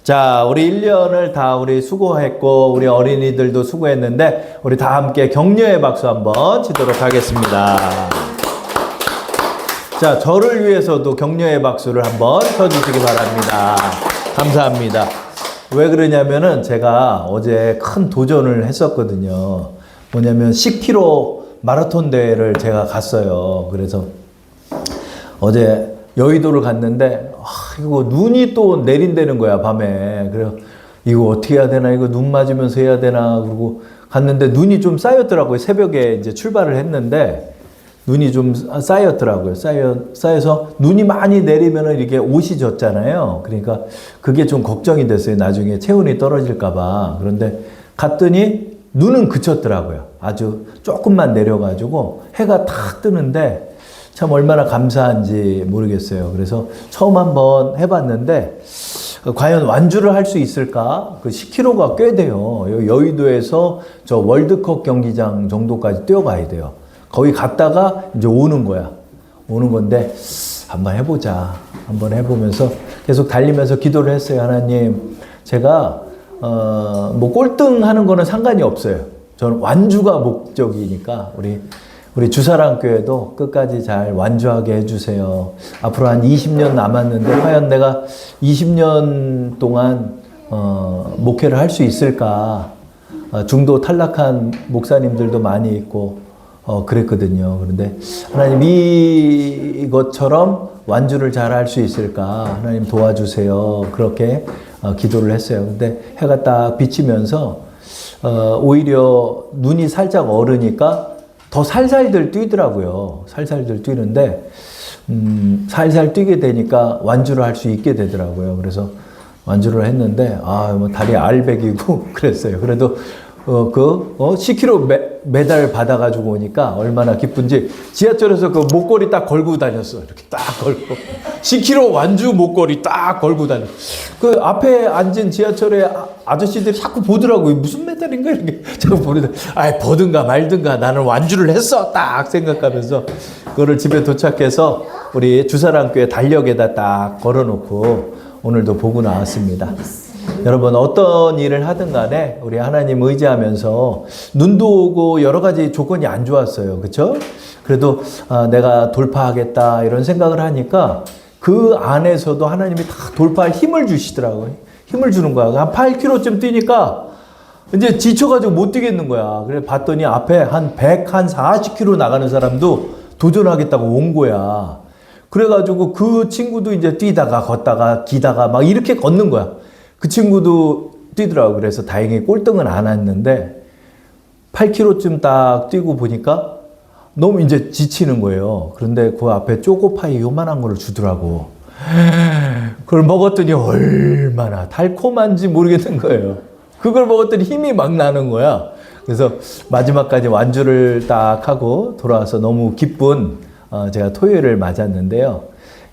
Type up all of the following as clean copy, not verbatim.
자, 우리 1년을 다 우리 수고했고, 우리 어린이들도 수고했는데, 우리 다 함께 격려의 박수 한번 치도록 하겠습니다. 자, 저를 위해서도 격려의 박수를 한번 쳐주시기 바랍니다. 감사합니다. 왜 그러냐면은 제가 어제 큰 도전을 했었거든요. 뭐냐면 10km 마라톤 대회를 제가 갔어요. 그래서 어제 여의도를 갔는데 이거 눈이 또 내린다는 거야, 밤에. 그래서 이거 어떻게 해야 되나, 이거 눈 맞으면서 해야 되나, 그러고 갔는데 눈이 좀 쌓였더라고요. 새벽에 이제 출발을 했는데 눈이 좀 쌓였더라고요. 쌓여서 눈이 많이 내리면은 이렇게 옷이 젖잖아요. 그러니까 그게 좀 걱정이 됐어요. 나중에 체온이 떨어질까봐. 그런데 갔더니 눈은 그쳤더라고요. 아주 조금만 내려가지고 해가 탁 뜨는데 참 얼마나 감사한지 모르겠어요. 그래서 처음 한번 해봤는데 과연 완주를 할 수 있을까? 그 10km가 꽤 돼요. 여의도에서 저 월드컵 경기장 정도까지 뛰어가야 돼요. 거기 갔다가 이제 오는 거야. 오는 건데 한번 해보자. 한번 해보면서 계속 달리면서 기도를 했어요. 하나님, 제가 뭐 꼴등하는 거는 상관이 없어요. 저는 완주가 목적이니까 우리 주사랑교회도 끝까지 잘 완주하게 해주세요. 앞으로 한 20년 남았는데 과연 내가 20년 동안 목회를 할 수 있을까? 중도 탈락한 목사님들도 많이 있고 그랬거든요. 그런데 하나님, 이것처럼 완주를 잘 할 수 있을까? 하나님 도와주세요. 그렇게 기도를 했어요. 근데 해가 딱 비치면서 오히려 눈이 살짝 얼으니까 더 살살들 뛰더라고요. 살살들 뛰는데 살살 뛰게 되니까 완주를 할 수 있게 되더라고요. 그래서 완주를 했는데 뭐 다리 알배기고 그랬어요. 그래도 10km 메달 받아가지고 오니까 얼마나 기쁜지 지하철에서 그 목걸이 딱 걸고 다녔어. 이렇게 딱 걸고 10km 완주 목걸이 딱 걸고 다녔어. 그 앞에 앉은 지하철에 아저씨들이 자꾸 보더라고요. 무슨 메달인가 이렇게 자꾸 보는데 보든가 말든가 나는 완주를 했어 딱 생각하면서 그거를 집에 도착해서 우리 주사랑교회 달력에다 딱 걸어놓고 오늘도 보고 나왔습니다. 여러분, 어떤 일을 하든 간에 우리 하나님 의지하면서 눈도 오고 여러 가지 조건이 안 좋았어요. 그렇죠? 그래도 내가 돌파하겠다 이런 생각을 하니까 그 안에서도 하나님이 다 돌파할 힘을 주시더라고요. 힘을 주는 거야. 한 8km쯤 뛰니까 이제 지쳐가지고 못 뛰겠는 거야. 그래 봤더니 앞에 한 140km 나가는 사람도 도전하겠다고 온 거야. 그래가지고 그 친구도 이제 뛰다가 걷다가 기다가 막 이렇게 걷는 거야. 그 친구도 뛰더라고. 그래서 다행히 꼴등은 안 했는데 8km쯤 딱 뛰고 보니까 너무 이제 지치는 거예요. 그런데 그 앞에 초코파이 요만한 거를 주더라고. 그걸 먹었더니 얼마나 달콤한지 모르겠는 거예요. 그걸 먹었더니 힘이 막 나는 거야. 그래서 마지막까지 완주를 딱 하고 돌아와서 너무 기쁜 제가 토요일을 맞았는데요.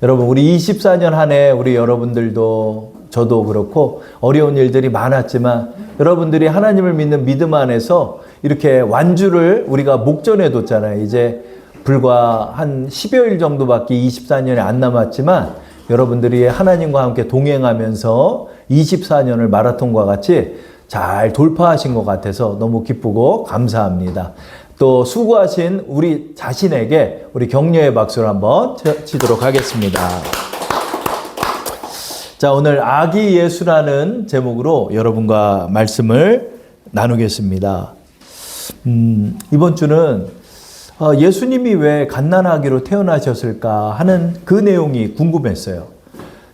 여러분, 우리 24년 한 해 우리 여러분들도 저도 그렇고 어려운 일들이 많았지만 여러분들이 하나님을 믿는 믿음 안에서 이렇게 완주를 우리가 목전에 뒀잖아요. 이제 불과 한 10여일 정도밖에 24년이 안 남았지만 여러분들이 하나님과 함께 동행하면서 24년을 마라톤과 같이 잘 돌파하신 것 같아서 너무 기쁘고 감사합니다. 또 수고하신 우리 자신에게 우리 격려의 박수를 한번 치도록 하겠습니다. 자, 오늘 아기 예수라는 제목으로 여러분과 말씀을 나누겠습니다. 이번 주는 예수님이 왜 갓난아기로 태어나셨을까 하는 그 내용이 궁금했어요.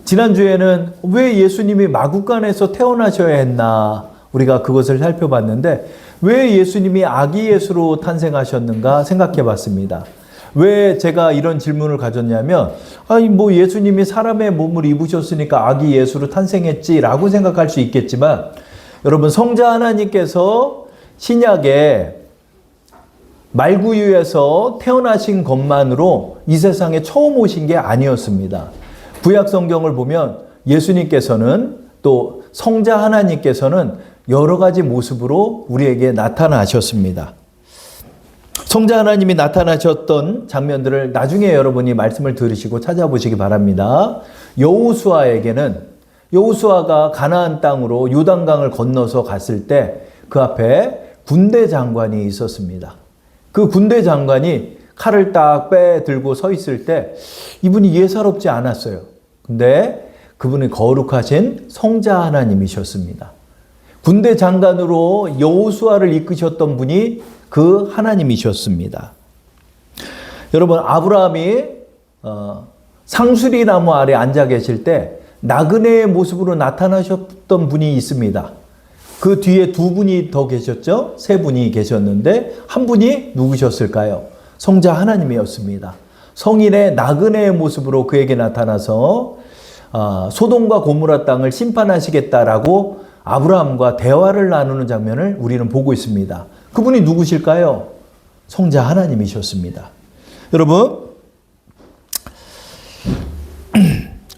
지난주에는 왜 예수님이 마구간에서 태어나셔야 했나 우리가 그것을 살펴봤는데 왜 예수님이 아기 예수로 탄생하셨는가 생각해 봤습니다. 왜 제가 이런 질문을 가졌냐면 뭐 예수님이 사람의 몸을 입으셨으니까 아기 예수로 탄생했지라고 생각할 수 있겠지만 여러분, 성자 하나님께서 신약에 말구유에서 태어나신 것만으로 이 세상에 처음 오신 게 아니었습니다. 구약 성경을 보면 예수님께서는 또 성자 하나님께서는 여러 가지 모습으로 우리에게 나타나셨습니다. 성자 하나님이 나타나셨던 장면들을 나중에 여러분이 말씀을 들으시고 찾아보시기 바랍니다. 여호수아에게는 여호수아가 가나안 땅으로 요단강을 건너서 갔을 때 그 앞에 군대 장관이 있었습니다. 그 군대 장관이 칼을 딱 빼들고 서 있을 때 이분이 예사롭지 않았어요. 근데 그분이 거룩하신 성자 하나님이셨습니다. 군대 장관으로 여호수아를 이끄셨던 분이 그 하나님이셨습니다. 여러분, 아브라함이 상수리 나무 아래 앉아 계실 때 나그네의 모습으로 나타나셨던 분이 있습니다. 그 뒤에 두 분이 더 계셨죠? 세 분이 계셨는데 한 분이 누구셨을까요? 성자 하나님이었습니다. 성인의 나그네의 모습으로 그에게 나타나서 소돔과 고모라 땅을 심판하시겠다라고 아브라함과 대화를 나누는 장면을 우리는 보고 있습니다. 그분이 누구실까요? 성자 하나님이셨습니다. 여러분,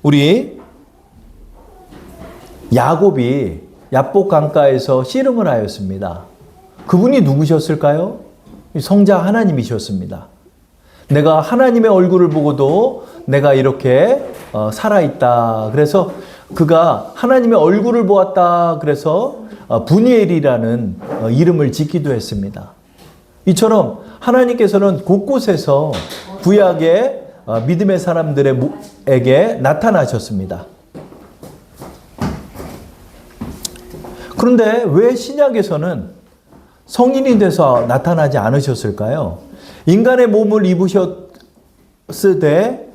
우리 야곱이 야복 강가에서 씨름을 하였습니다. 그분이 누구셨을까요? 성자 하나님이셨습니다. 내가 하나님의 얼굴을 보고도 내가 이렇게 살아있다. 그래서 그가 하나님의 얼굴을 보았다. 그래서 분이엘이라는 이름을 짓기도 했습니다. 이처럼 하나님께서는 곳곳에서 구약의 믿음의 사람들에게 나타나셨습니다. 그런데 왜 신약에서는 성인이 돼서 나타나지 않으셨을까요? 인간의 몸을 입으셨을 때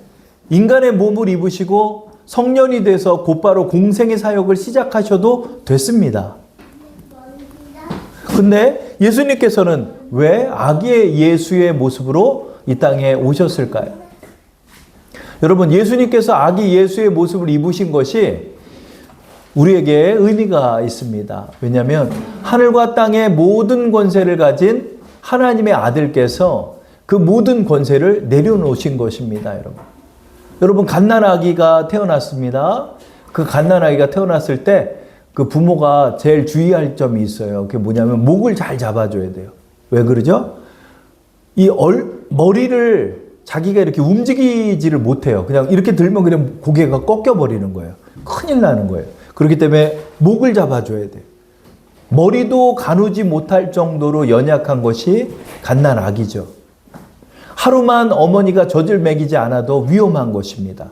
인간의 몸을 입으시고 성년이 돼서 곧바로 공생의 사역을 시작하셔도 됐습니다. 근데 예수님께서는 왜 아기의 예수의 모습으로 이 땅에 오셨을까요? 여러분, 예수님께서 아기 예수의 모습을 입으신 것이 우리에게 의미가 있습니다. 왜냐하면 하늘과 땅의 모든 권세를 가진 하나님의 아들께서 그 모든 권세를 내려놓으신 것입니다. 여러분, 갓난아기가 태어났습니다. 그 갓난아기가 태어났을 때 그 부모가 제일 주의할 점이 있어요. 그게 뭐냐면 목을 잘 잡아줘야 돼요. 왜 그러죠? 머리를 자기가 이렇게 움직이지를 못해요. 그냥 이렇게 들면 그냥 고개가 꺾여버리는 거예요. 큰일 나는 거예요. 그렇기 때문에 목을 잡아줘야 돼요. 머리도 가누지 못할 정도로 연약한 것이 갓난아기죠. 하루만 어머니가 젖을 먹이지 않아도 위험한 것입니다.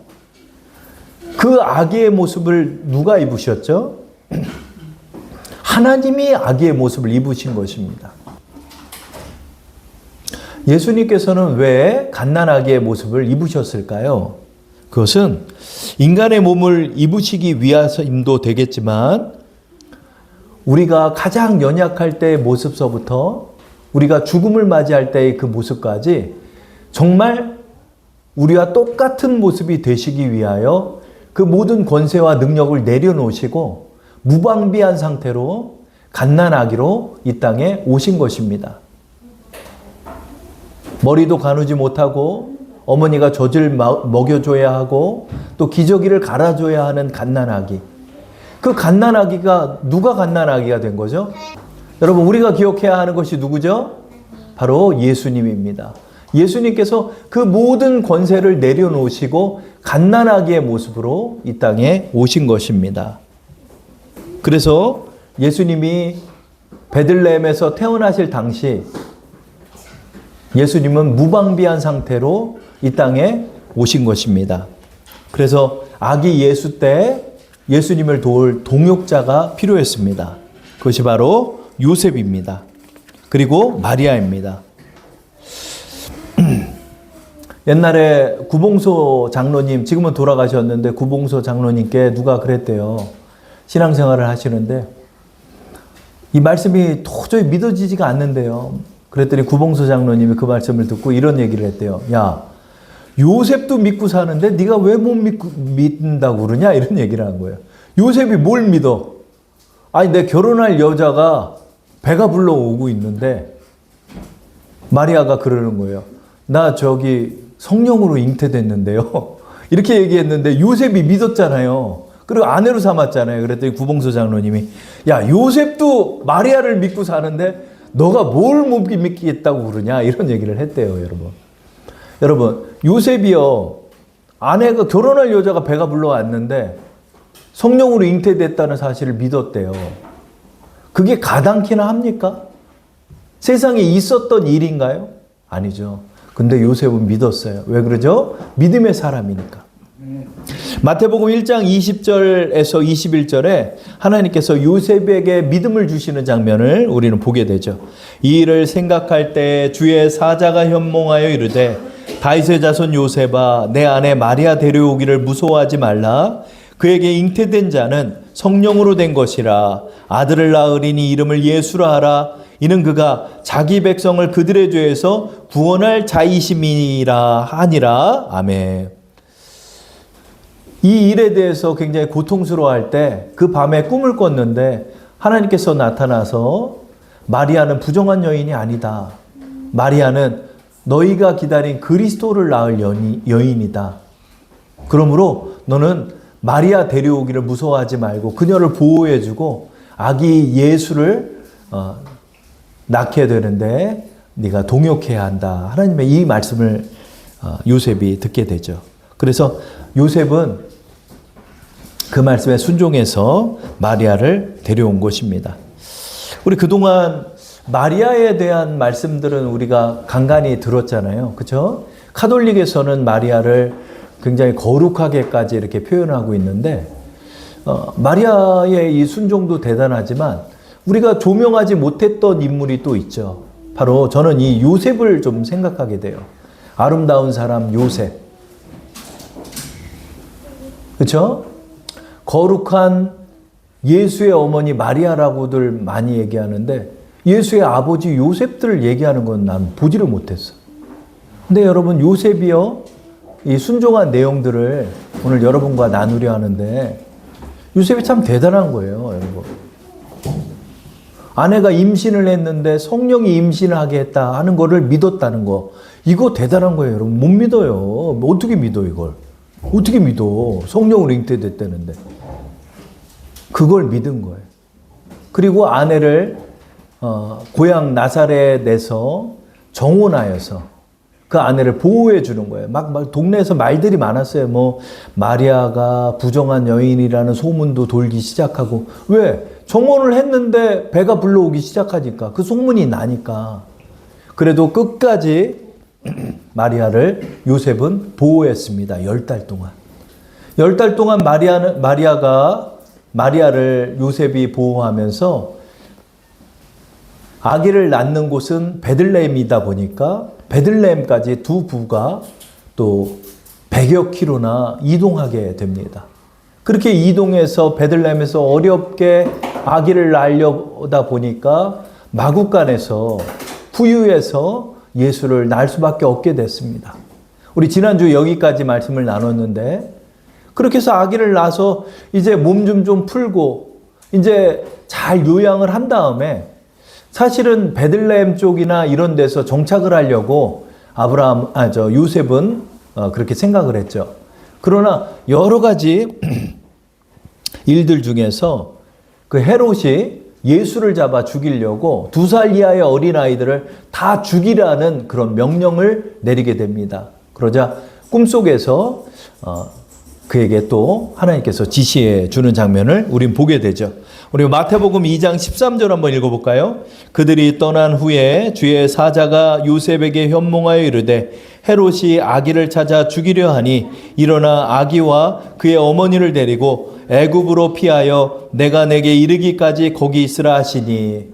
그 아기의 모습을 누가 입으셨죠? 하나님이 아기의 모습을 입으신 것입니다. 예수님께서는 왜 갓난아기의 모습을 입으셨을까요? 그것은 인간의 몸을 입으시기 위해서임도 되겠지만 우리가 가장 연약할 때의 모습서부터 우리가 죽음을 맞이할 때의 그 모습까지 정말 우리와 똑같은 모습이 되시기 위하여 그 모든 권세와 능력을 내려놓으시고 무방비한 상태로 갓난아기로 이 땅에 오신 것입니다. 머리도 가누지 못하고 어머니가 젖을 먹여줘야 하고 또 기저귀를 갈아줘야 하는 갓난아기. 그 갓난아기가 누가 갓난아기가 된 거죠? 여러분, 우리가 기억해야 하는 것이 누구죠? 바로 예수님입니다. 예수님께서 그 모든 권세를 내려놓으시고 갓난아기의 모습으로 이 땅에 오신 것입니다. 그래서 예수님이 베들레헴에서 태어나실 당시 예수님은 무방비한 상태로 이 땅에 오신 것입니다. 그래서 아기 예수 때 예수님을 도울 동역자가 필요했습니다. 그것이 바로 요셉입니다. 그리고 마리아입니다. 옛날에 구봉소 장로님, 지금은 돌아가셨는데 구봉소 장로님께 누가 그랬대요. 신앙생활을 하시는데 이 말씀이 도저히 믿어지지가 않는데요. 그랬더니 구봉소 장로님이 그 말씀을 듣고 이런 얘기를 했대요. 야, 요셉도 믿고 사는데 네가 왜 못 믿는다고 그러냐? 이런 얘기를 한 거예요. 요셉이 뭘 믿어? 아니, 내 결혼할 여자가 배가 불러오고 있는데 마리아가 그러는 거예요. 나 저기 성령으로 잉태됐는데요. 이렇게 얘기했는데 요셉이 믿었잖아요. 그리고 아내로 삼았잖아요. 그랬더니 구봉소 장로님이 야, 요셉도 마리아를 믿고 사는데 너가 뭘 못 믿겠다고 그러냐? 이런 얘기를 했대요, 여러분. 여러분, 요셉이요. 아내가 결혼할 여자가 배가 불러왔는데 성령으로 잉태됐다는 사실을 믿었대요. 그게 가당키나 합니까? 세상에 있었던 일인가요? 아니죠. 근데 요셉은 믿었어요. 왜 그러죠? 믿음의 사람이니까. 마태복음 1장 20절에서 21절에 하나님께서 요셉에게 믿음을 주시는 장면을 우리는 보게 되죠. 이 일을 생각할 때 주의 사자가 현몽하여 이르되 다윗의 자손 요셉아 내 아내 마리아 데려오기를 무서워하지 말라. 그에게 잉태된 자는 성령으로 된 것이라. 아들을 낳으리니 이름을 예수라 하라. 이는 그가 자기 백성을 그들의 죄에서 구원할 자이심이라 하니라. 아멘. 이 일에 대해서 굉장히 고통스러워할 때 그 밤에 꿈을 꿨는데 하나님께서 나타나서 마리아는 부정한 여인이 아니다. 마리아는 너희가 기다린 그리스도를 낳을 여인이다. 그러므로 너는 마리아 데려오기를 무서워하지 말고 그녀를 보호해주고 아기 예수를 낳게 되는데 네가 동역해야 한다. 하나님의 이 말씀을 요셉이 듣게 되죠. 그래서 요셉은 그 말씀에 순종해서 마리아를 데려온 것입니다. 우리 그동안 마리아에 대한 말씀들은 우리가 간간히 들었잖아요. 그렇죠? 카톨릭에서는 마리아를 굉장히 거룩하게까지 이렇게 표현하고 있는데 마리아의 이 순종도 대단하지만 우리가 조명하지 못했던 인물이 또 있죠. 바로 저는 이 요셉을 좀 생각하게 돼요. 아름다운 사람 요셉. 그렇죠? 거룩한 예수의 어머니 마리아라고들 많이 얘기하는데 예수의 아버지 요셉들을 얘기하는 건 난 보지를 못했어. 근데 여러분 요셉이요 이 순종한 내용들을 오늘 여러분과 나누려 하는데 요셉이 참 대단한 거예요, 여러분. 아내가 임신을 했는데 성령이 임신을 하게 했다 하는 거를 믿었다는 거. 이거 대단한 거예요, 여러분. 못 믿어요. 어떻게 믿어 이걸? 어떻게 믿어? 성령으로 잉태됐다는데. 그걸 믿은 거예요. 그리고 아내를 고향 나사렛에서 정혼하여서 그 아내를 보호해 주는 거예요. 막 동네에서 말들이 많았어요. 뭐 마리아가 부정한 여인이라는 소문도 돌기 시작하고. 왜? 정혼을 했는데 배가 불러오기 시작하니까. 그 소문이 나니까. 그래도 끝까지 마리아를 요셉은 보호했습니다. 10달 동안. 10달 동안 마리아를 요셉이 보호하면서 아기를 낳는 곳은 베들레헴이다 보니까 베들레헴까지 두 부가 또 100여 킬로나 이동하게 됩니다. 그렇게 이동해서 베들레헴에서 어렵게 아기를 낳으려다 보니까 마구간에서 후유에서 예수를 낳을 수밖에 없게 됐습니다. 우리 지난주 여기까지 말씀을 나눴는데 그렇게 해서 아기를 낳아서 이제 몸 좀 풀고 이제 잘 요양을 한 다음에 사실은 베들레헴 쪽이나 이런 데서 정착을 하려고 요셉은 그렇게 생각을 했죠. 그러나 여러 가지 일들 중에서 그 헤롯이 예수를 잡아 죽이려고 2살 이하의 어린아이들을 다 죽이라는 그런 명령을 내리게 됩니다. 그러자 꿈속에서 그에게 또 하나님께서 지시해 주는 장면을 우린 보게 되죠. 우리 마태복음 2장 13절 한번 읽어볼까요? 그들이 떠난 후에 주의 사자가 요셉에게 현몽하여 이르되 헤롯이 아기를 찾아 죽이려 하니 일어나 아기와 그의 어머니를 데리고 애굽으로 피하여 내가 내게 이르기까지 거기 있으라 하시니.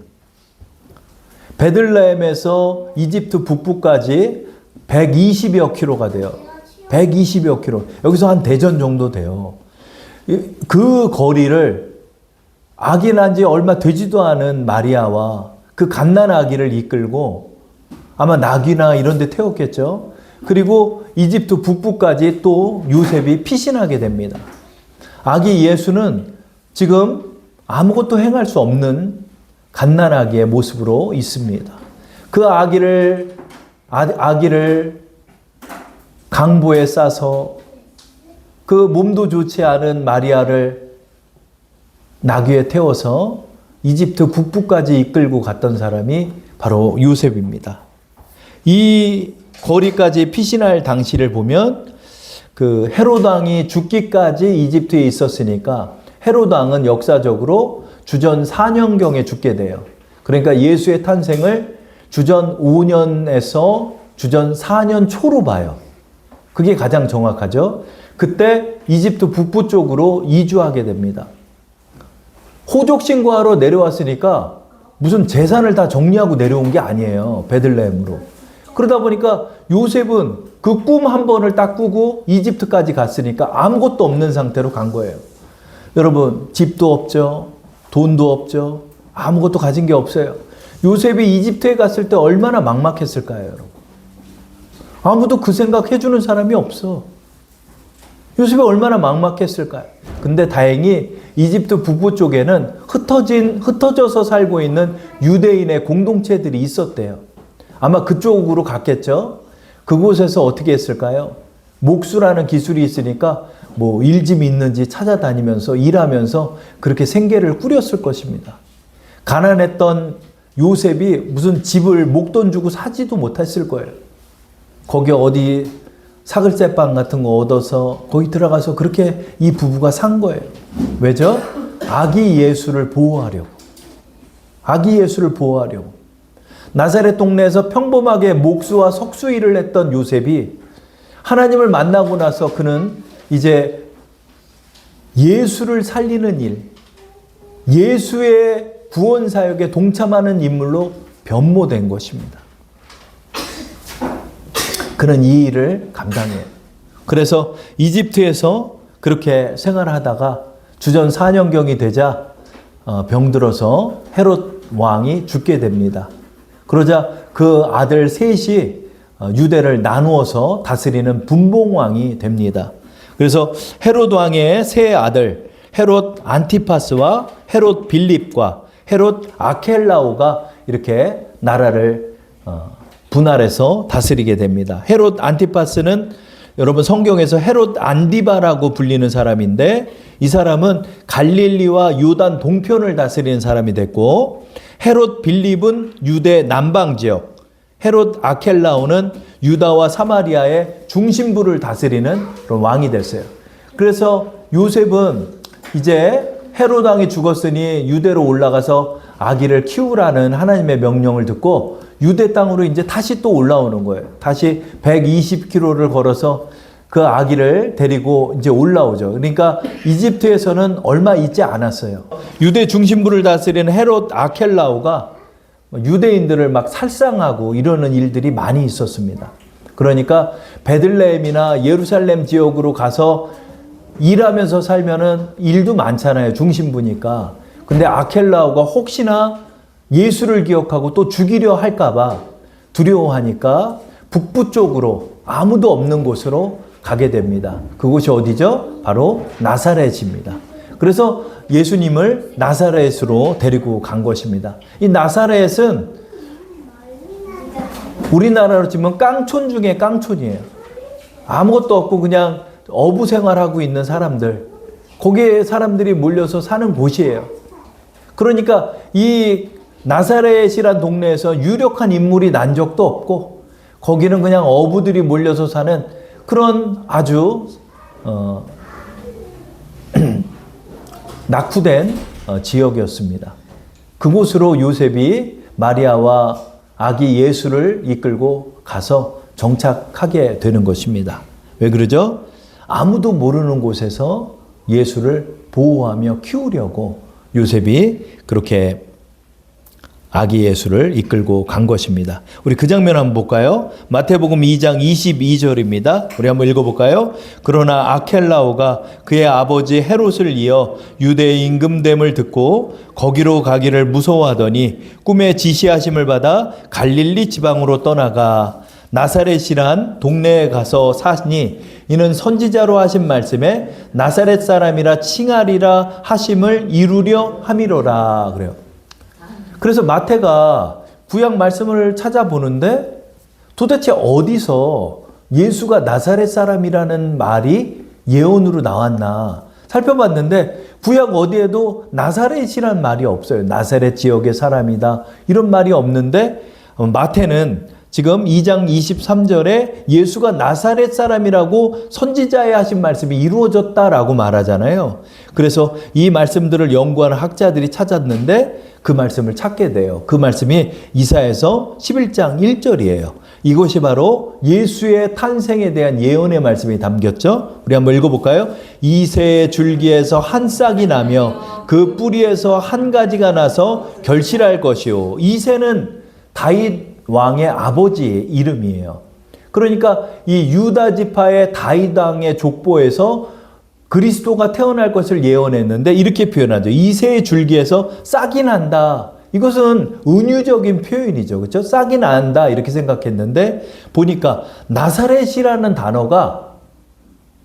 베들레헴에서 이집트 북부까지 120여 킬로가 돼요. 120여 킬로. 여기서 한 대전 정도 돼요. 그 거리를 아기 낳은 지 얼마 되지도 않은 마리아와 그 갓난 아기를 이끌고 아마 나귀나 이런 데 태웠겠죠. 그리고 이집트 북부까지 또 요셉이 피신하게 됩니다. 아기 예수는 지금 아무것도 행할 수 없는 갓난아기의 모습으로 있습니다. 그 아기를 강보에 싸서 그 몸도 좋지 않은 마리아를 나귀에 태워서 이집트 북부까지 이끌고 갔던 사람이 바로 요셉입니다. 이 거리까지 피신할 당시를 보면 그 헤롯 왕이 죽기까지 이집트에 있었으니까 헤롯 왕은 역사적으로 주전 4년경에 죽게 돼요. 그러니까 예수의 탄생을 주전 5년에서 주전 4년 초로 봐요. 그게 가장 정확하죠. 그때 이집트 북부 쪽으로 이주하게 됩니다. 호족 신고하러 내려왔으니까 무슨 재산을 다 정리하고 내려온 게 아니에요. 베들레헴으로. 그러다 보니까 요셉은 그 꿈 한 번을 딱 꾸고 이집트까지 갔으니까 아무것도 없는 상태로 간 거예요. 여러분, 집도 없죠. 돈도 없죠. 아무것도 가진 게 없어요. 요셉이 이집트에 갔을 때 얼마나 막막했을까요, 여러분? 아무도 그 생각 해주는 사람이 없어. 요셉이 얼마나 막막했을까요? 근데 다행히 이집트 북부 쪽에는 흩어져서 살고 있는 유대인의 공동체들이 있었대요. 아마 그쪽으로 갔겠죠? 그곳에서 어떻게 했을까요? 목수라는 기술이 있으니까 뭐 일짐이 있는지 찾아다니면서 일하면서 그렇게 생계를 꾸렸을 것입니다. 가난했던 요셉이 무슨 집을 목돈 주고 사지도 못했을 거예요. 거기 어디 사글세빵 같은 거 얻어서 거기 들어가서 그렇게 이 부부가 산 거예요. 왜죠? 아기 예수를 보호하려고. 아기 예수를 보호하려고. 나사렛 동네에서 평범하게 목수와 석수 일을 했던 요셉이 하나님을 만나고 나서 그는 이제 예수를 살리는 일, 예수의 구원 사역에 동참하는 인물로 변모된 것입니다. 그는 이 일을 감당해요. 그래서 이집트에서 그렇게 생활하다가 주전 4년경이 되자 병들어서 헤롯 왕이 죽게 됩니다. 그러자 그 아들 셋이 유대를 나누어서 다스리는 분봉왕이 됩니다. 그래서 헤롯 왕의 세 아들 헤롯 안티파스와 헤롯 빌립과 헤롯 아켈라오가 이렇게 나라를 분할해서 다스리게 됩니다. 헤롯 안티파스는 여러분 성경에서 헤롯 안디바라고 불리는 사람인데 이 사람은 갈릴리와 요단 동편을 다스리는 사람이 됐고 헤롯 빌립은 유대 남방 지역, 헤롯 아켈라오는 유다와 사마리아의 중심부를 다스리는 그런 왕이 됐어요. 그래서 요셉은 이제 헤롯 왕이 죽었으니 유대로 올라가서 아기를 키우라는 하나님의 명령을 듣고 유대 땅으로 이제 다시 또 올라오는 거예요. 다시 120km를 걸어서 그 아기를 데리고 이제 올라오죠. 그러니까 이집트에서는 얼마 있지 않았어요. 유대 중심부를 다스리는 헤롯 아켈라오가 유대인들을 막 살상하고 이러는 일들이 많이 있었습니다. 그러니까 베들레헴이나 예루살렘 지역으로 가서 일하면서 살면은 일도 많잖아요. 중심부니까. 근데 아켈라오가 혹시나 예수를 기억하고 또 죽이려 할까봐 두려워하니까 북부 쪽으로 아무도 없는 곳으로 가게 됩니다. 그곳이 어디죠? 바로 나사렛입니다. 그래서 예수님을 나사렛으로 데리고 간 것입니다. 이 나사렛은 우리나라로 치면 깡촌 중에 깡촌이에요. 아무것도 없고 그냥 어부 생활하고 있는 사람들, 거기에 사람들이 몰려서 사는 곳이에요. 그러니까 이 나사렛이란 동네에서 유력한 인물이 난 적도 없고 거기는 그냥 어부들이 몰려서 사는 그런 아주 낙후된 지역이었습니다. 그곳으로 요셉이 마리아와 아기 예수를 이끌고 가서 정착하게 되는 것입니다. 왜 그러죠? 아무도 모르는 곳에서 예수를 보호하며 키우려고 요셉이 그렇게 아기 예수를 이끌고 간 것입니다. 우리 그 장면 한번 볼까요? 마태복음 2장 22절입니다. 우리 한번 읽어볼까요? 그러나 아켈라오가 그의 아버지 헤롯을 이어 유대의 임금됨을 듣고 거기로 가기를 무서워하더니 꿈에 지시하심을 받아 갈릴리 지방으로 떠나가 나사렛이란 동네에 가서 사니 이는 선지자로 하신 말씀에 나사렛 사람이라 칭하리라 하심을 이루려 함이로라 그래요. 그래서 마태가 구약 말씀을 찾아보는데 도대체 어디서 예수가 나사렛 사람이라는 말이 예언으로 나왔나 살펴봤는데 구약 어디에도 나사렛이란 말이 없어요. 나사렛 지역의 사람이다 이런 말이 없는데 마태는 지금 2장 23절에 예수가 나사렛 사람이라고 선지자의 하신 말씀이 이루어졌다라고 말하잖아요. 그래서 이 말씀들을 연구하는 학자들이 찾았는데 그 말씀을 찾게 돼요. 그 말씀이 이사야서 11장 1절이에요. 이것이 바로 예수의 탄생에 대한 예언의 말씀이 담겼죠. 우리 한번 읽어볼까요? 이새의 줄기에서 한 싹이 나며 그 뿌리에서 한 가지가 나서 결실할 것이요. 이새는 다윗 왕의 아버지의 이름이에요. 그러니까 이 유다 지파의 다윗 왕의 족보에서 그리스도가 태어날 것을 예언했는데 이렇게 표현하죠. 이새의 줄기에서 싹이 난다. 이것은 은유적인 표현이죠. 그렇죠? 싹이 난다 이렇게 생각했는데 보니까 나사렛이라는 단어가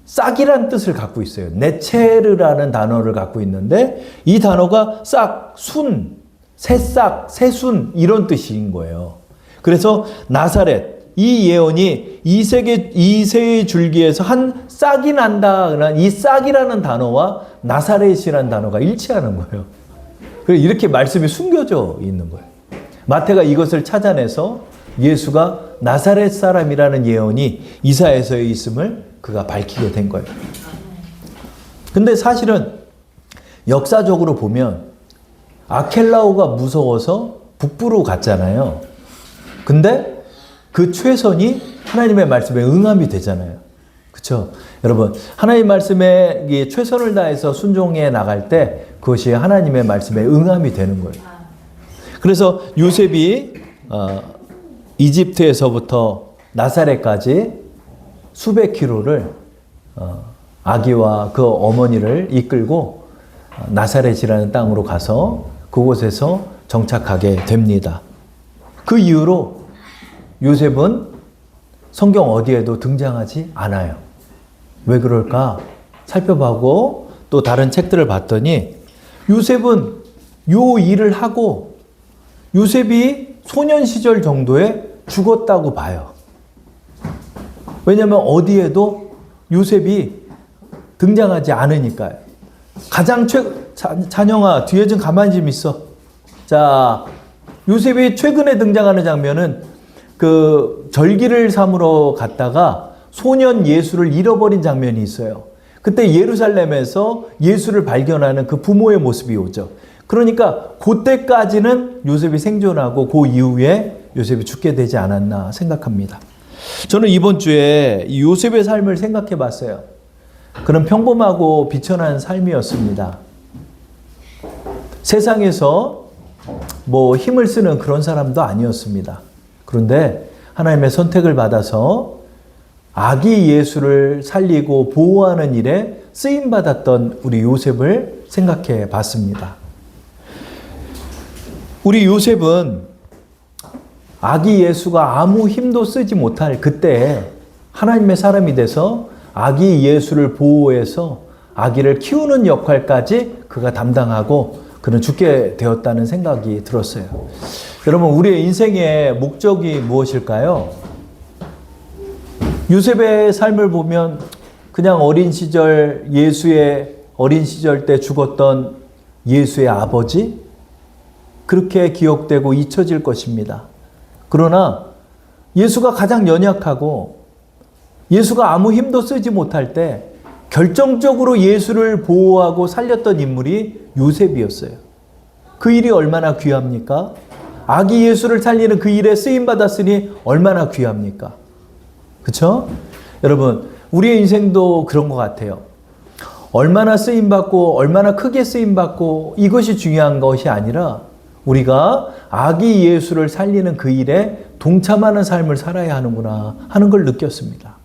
싹이란 뜻을 갖고 있어요. 네체르라는 단어를 갖고 있는데 이 단어가 싹, 순, 새싹, 새순 이런 뜻인 거예요. 그래서 나사렛 이 예언이 이새의 줄기에서 한 싹이 난다. 이 싹이라는 단어와 나사렛이라는 단어가 일치하는 거예요. 이렇게 말씀이 숨겨져 있는 거예요. 마태가 이것을 찾아내서 예수가 나사렛 사람이라는 예언이 이사야서에 있음을 그가 밝히게 된 거예요. 근데 사실은 역사적으로 보면 아켈라오가 무서워서 북부로 갔잖아요. 근데 그 최선이 하나님의 말씀에 응함이 되잖아요. 그렇죠? 여러분, 하나님 말씀에 최선을 다해서 순종해 나갈 때 그것이 하나님의 말씀에 응함이 되는 거예요. 그래서 요셉이 이집트에서부터 나사렛까지 수백 킬로를 아기와 그 어머니를 이끌고 나사렛이라는 땅으로 가서 그곳에서 정착하게 됩니다. 그 이후로 요셉은 성경 어디에도 등장하지 않아요. 왜 그럴까? 살펴보고 또 다른 책들을 봤더니 요셉은 요 일을 하고 요셉이 소년 시절 정도에 죽었다고 봐요. 왜냐하면 어디에도 요셉이 등장하지 않으니까요. 가장 찬영아 뒤에 좀 가만히 좀 있어. 자, 요셉이 최근에 등장하는 장면은 그 절기를 삼으러 갔다가 소년 예수를 잃어버린 장면이 있어요. 그때 예루살렘에서 예수를 발견하는 그 부모의 모습이 오죠. 그러니까 그때까지는 요셉이 생존하고 그 이후에 요셉이 죽게 되지 않았나 생각합니다. 저는 이번 주에 이 요셉의 삶을 생각해 봤어요. 그는 평범하고 비천한 삶이었습니다. 세상에서 뭐 힘을 쓰는 그런 사람도 아니었습니다. 그런데 하나님의 선택을 받아서 아기 예수를 살리고 보호하는 일에 쓰임받았던 우리 요셉을 생각해 봤습니다. 우리 요셉은 아기 예수가 아무 힘도 쓰지 못할 그때 하나님의 사람이 돼서 아기 예수를 보호해서 아기를 키우는 역할까지 그가 담당하고 그는 죽게 되었다는 생각이 들었어요. 여러분, 우리의 인생의 목적이 무엇일까요? 요셉의 삶을 보면 그냥 어린 시절 예수의 어린 시절 때 죽었던 예수의 아버지 그렇게 기억되고 잊혀질 것입니다. 그러나 예수가 가장 연약하고 예수가 아무 힘도 쓰지 못할 때 결정적으로 예수를 보호하고 살렸던 인물이 요셉이었어요. 그 일이 얼마나 귀합니까? 아기 예수를 살리는 그 일에 쓰임받았으니 얼마나 귀합니까? 그렇죠? 여러분, 우리의 인생도 그런 것 같아요. 얼마나 쓰임받고 얼마나 크게 쓰임받고 이것이 중요한 것이 아니라 우리가 아기 예수를 살리는 그 일에 동참하는 삶을 살아야 하는구나 하는 걸 느꼈습니다.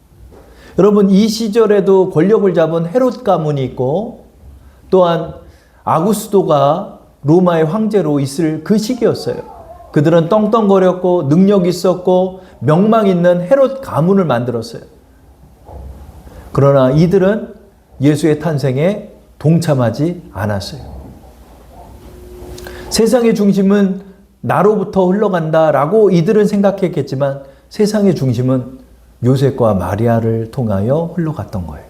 여러분, 이 시절에도 권력을 잡은 헤롯 가문이 있고 또한 아구스도가 로마의 황제로 있을 그 시기였어요. 그들은 떵떵거렸고 능력 있었고 명망 있는 헤롯 가문을 만들었어요. 그러나 이들은 예수의 탄생에 동참하지 않았어요. 세상의 중심은 나로부터 흘러간다라고 이들은 생각했겠지만 세상의 중심은 요셉과 마리아를 통하여 흘러갔던 거예요.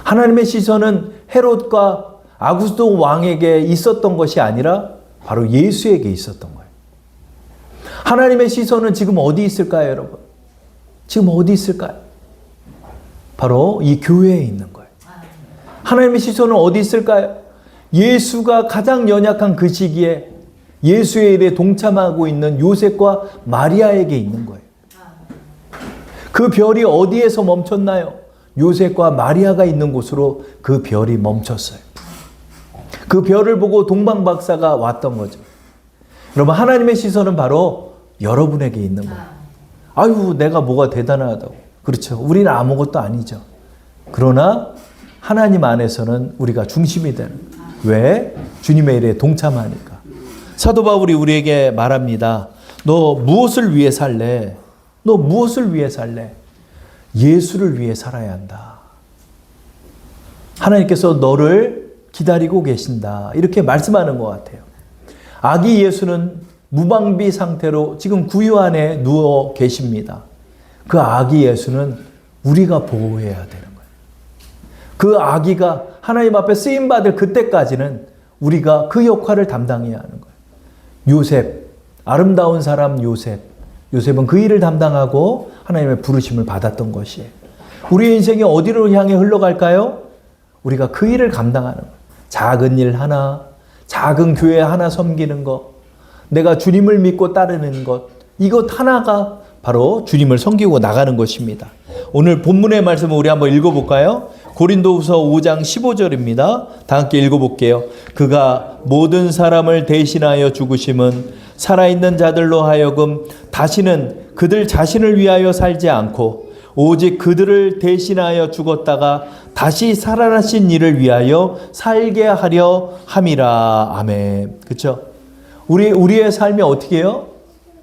하나님의 시선은 헤롯과 아구스도 왕에게 있었던 것이 아니라 바로 예수에게 있었던 거예요. 하나님의 시선은 지금 어디 있을까요, 여러분? 지금 어디 있을까요? 바로 이 교회에 있는 거예요. 하나님의 시선은 어디 있을까요? 예수가 가장 연약한 그 시기에 예수의 일에 동참하고 있는 요셉과 마리아에게 있는 거예요. 그 별이 어디에서 멈췄나요? 요셉과 마리아가 있는 곳으로 그 별이 멈췄어요. 그 별을 보고 동방박사가 왔던 거죠. 여러분, 하나님의 시선은 바로 여러분에게 있는 거예요. 아유, 내가 뭐가 대단하다고. 그렇죠. 우리는 아무것도 아니죠. 그러나 하나님 안에서는 우리가 중심이 되는 거예요. 왜? 주님의 일에 동참하니까. 사도 바울이 우리에게 말합니다. 너 무엇을 위해 살래? 너 무엇을 위해 살래? 예수를 위해 살아야 한다. 하나님께서 너를 기다리고 계신다. 이렇게 말씀하는 것 같아요. 아기 예수는 무방비 상태로 지금 구유 안에 누워 계십니다. 그 아기 예수는 우리가 보호해야 되는 거예요. 그 아기가 하나님 앞에 쓰임받을 그때까지는 우리가 그 역할을 담당해야 하는 거예요. 요셉, 아름다운 사람 요셉은 그 일을 담당하고 하나님의 부르심을 받았던 것이에요. 우리의 인생이 어디로 향해 흘러갈까요? 우리가 그 일을 감당하는 거예요. 작은 일 하나, 작은 교회 하나 섬기는 것, 내가 주님을 믿고 따르는 것, 이것 하나가 바로 주님을 섬기고 나가는 것입니다. 오늘 본문의 말씀을 우리 한번 읽어볼까요? 고린도후서 5장 15절입니다. 다 함께 읽어볼게요. 그가 모든 사람을 대신하여 죽으심은 살아있는 자들로 하여금 다시는 그들 자신을 위하여 살지 않고 오직 그들을 대신하여 죽었다가 다시 살아나신 이를 위하여 살게 하려 함이라. 아멘. 그렇죠? 우리의 삶이 어떻게 해요?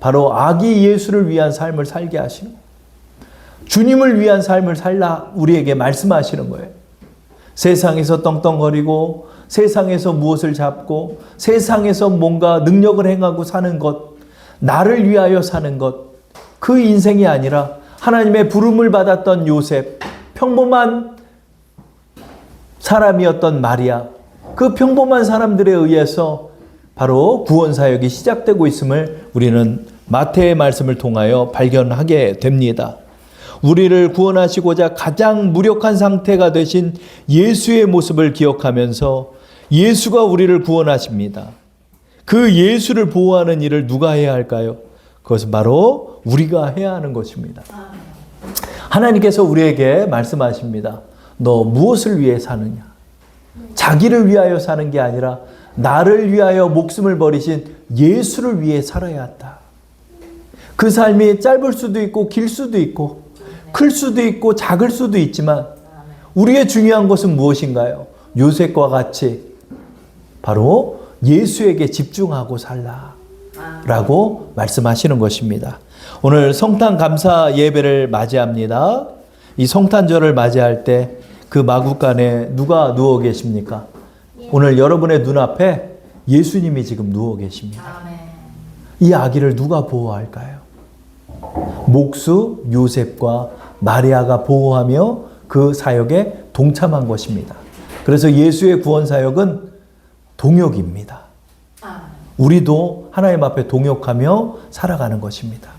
바로 아기 예수를 위한 삶을 살게 하시는 거예요. 주님을 위한 삶을 살라 우리에게 말씀하시는 거예요. 세상에서 떵떵거리고 세상에서 무엇을 잡고 세상에서 뭔가 능력을 행하고 사는 것, 나를 위하여 사는 것, 그 인생이 아니라 하나님의 부름을 받았던 요셉, 평범한 사람이었던 마리아, 그 평범한 사람들에 의해서 바로 구원 사역이 시작되고 있음을 우리는 마태의 말씀을 통하여 발견하게 됩니다. 우리를 구원하시고자 가장 무력한 상태가 되신 예수의 모습을 기억하면서 예수가 우리를 구원하십니다. 그 예수를 보호하는 일을 누가 해야 할까요? 그것은 바로 우리가 해야 하는 것입니다. 하나님께서 우리에게 말씀하십니다. 너 무엇을 위해 사느냐? 자기를 위하여 사는 게 아니라 나를 위하여 목숨을 버리신 예수를 위해 살아야 한다. 그 삶이 짧을 수도 있고 길 수도 있고 클 수도 있고 작을 수도 있지만 우리의 중요한 것은 무엇인가요? 요셉과 같이 바로 예수에게 집중하고 살라 라고 말씀하시는 것입니다. 오늘 성탄 감사 예배를 맞이합니다. 이 성탄절을 맞이할 때 그 마구간에 누가 누워 계십니까? 오늘 여러분의 눈앞에 예수님이 지금 누워 계십니다. 이 아기를 누가 보호할까요? 목수 요셉과 마리아가 보호하며 그 사역에 동참한 것입니다. 그래서 예수의 구원 사역은 동역입니다. 우리도 하나님 앞에 동역하며 살아가는 것입니다.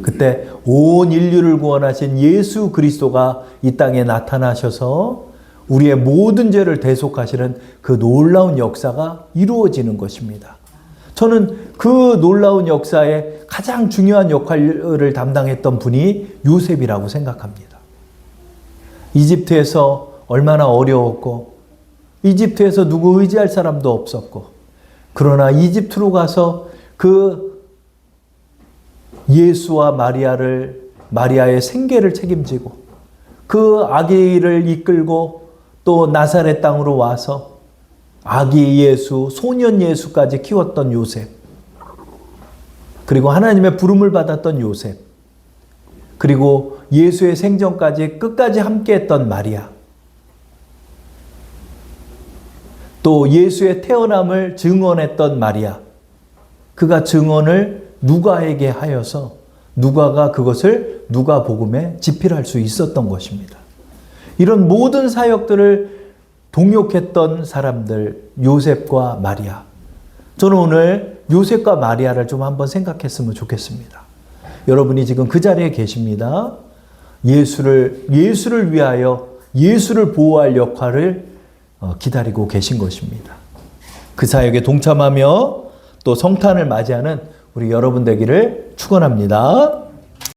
그때 온 인류를 구원하신 예수 그리스도가 이 땅에 나타나셔서 우리의 모든 죄를 대속하시는 그 놀라운 역사가 이루어지는 것입니다. 저는 그 놀라운 역사에 가장 중요한 역할을 담당했던 분이 요셉이라고 생각합니다. 이집트에서 얼마나 어려웠고 이집트에서 누구 의지할 사람도 없었고 그러나 이집트로 가서 그 예수와 마리아의 생계를 책임지고 그 아기를 이끌고 또 나사렛 땅으로 와서 아기 예수, 소년 예수까지 키웠던 요셉, 그리고 하나님의 부름을 받았던 요셉, 그리고 예수의 생전까지 끝까지 함께했던 마리아, 또 예수의 태어남을 증언했던 마리아, 그가 증언을 누가에게 하여서 누가가 그것을 누가복음에 집필할 수 있었던 것입니다. 이런 모든 사역들을 동역했던 사람들, 요셉과 마리아, 저는 오늘 요셉과 마리아를 좀 한번 생각했으면 좋겠습니다. 여러분이 지금 그 자리에 계십니다. 예수를 위하여 예수를 보호할 역할을 기다리고 계신 것입니다. 그 사역에 동참하며 또 성탄을 맞이하는 우리 여러분 되기를 축원합니다.